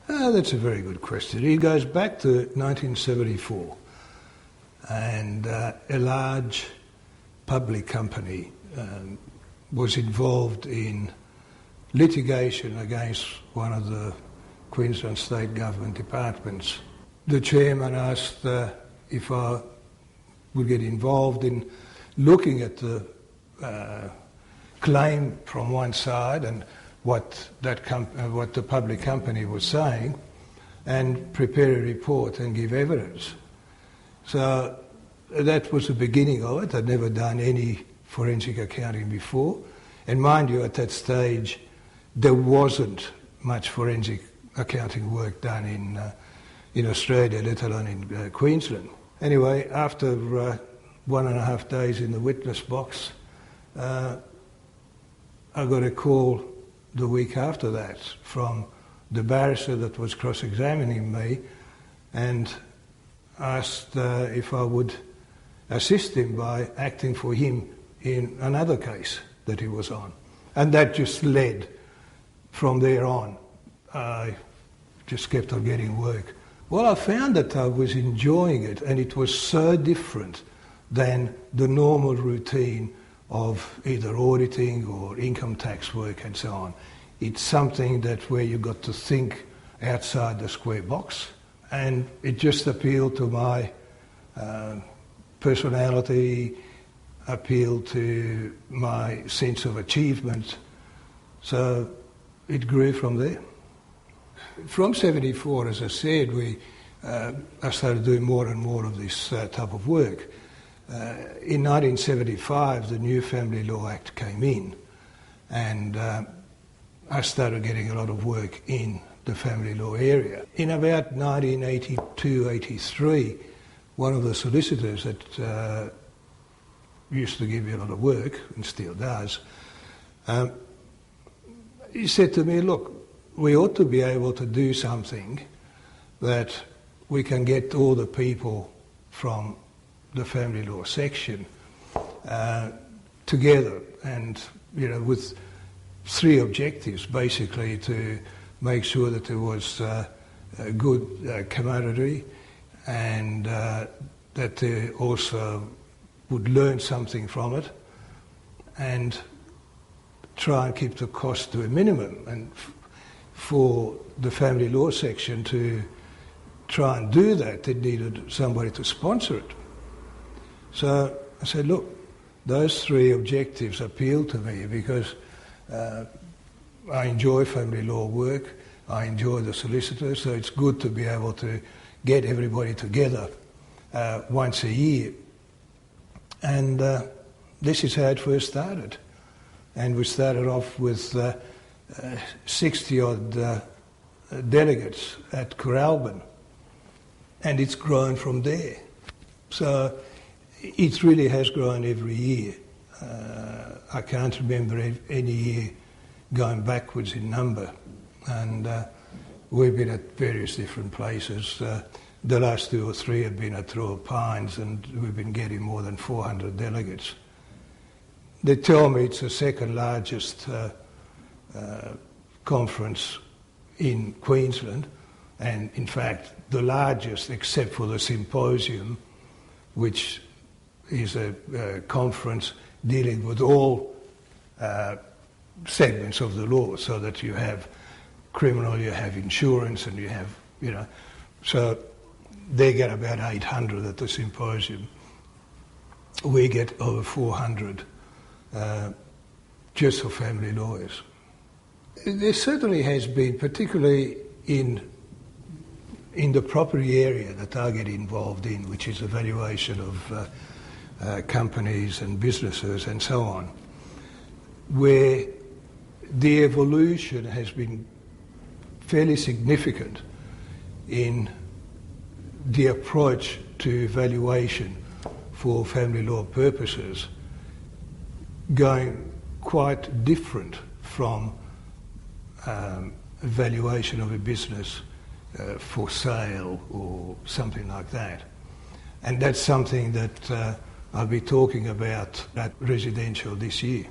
That's a very good question. It goes back to 1974, and a large public company was involved in litigation against one of the Queensland state government departments. The chairman asked if I would get involved in looking at the claim from one side and what the public company was saying, and prepare a report and give evidence. So that was the beginning of it. I'd never done any forensic accounting before, and mind you, at that stage there wasn't much forensic accounting work done in Australia, let alone in Queensland. Anyway, after 1.5 days in the witness box, I got a call the week after that from the barrister that was cross-examining me, and asked if I would assist him by acting for him in another case that he was on. And that just led from there on. I just kept on getting work. Well, I found that I was enjoying it, and it was so different than the normal routine of either auditing or income tax work and so on. It's something that where you got to think outside the square box, and it just appealed to my personality, appealed to my sense of achievement, so it grew from there. From 74, as I said, I started doing more and more of this type of work. In 1975, the new Family Law Act came in, and I started getting a lot of work in the family law area. In about 1982-83, one of the solicitors that used to give me a lot of work, and still does, he said to me, look, we ought to be able to do something that we can get all the people from the family law section together, and with 3 objectives, basically, to make sure that there was a good camaraderie, and that they also would learn something from it, and try and keep the cost to a minimum. And for the family law section to try and do that, they needed somebody to sponsor it. So I said, look, those 3 objectives appeal to me because I enjoy family law work, I enjoy the solicitors, so it's good to be able to get everybody together once a year. And this is how it first started. And we started off with 60-odd delegates at Coralban, and it's grown from there. So it really has grown every year. I can't remember any year going backwards in number, and we've been at various different places. The last 2 or 3 have been at Royal Pines, and we've been getting more than 400 delegates. They tell me it's the second largest conference in Queensland, and in fact the largest except for the symposium, which is a conference dealing with all segments of the law, so that you have criminal, you have insurance, and you have, so they get about 800 at the symposium. We get over 400 just for family lawyers. There certainly has been, particularly in the property area that I get involved in, which is the valuation of companies and businesses and so on, where the evolution has been fairly significant in the approach to valuation for family law purposes, going quite different from valuation of a business for sale or something like that. And that's something that I'll be talking about at residential this year.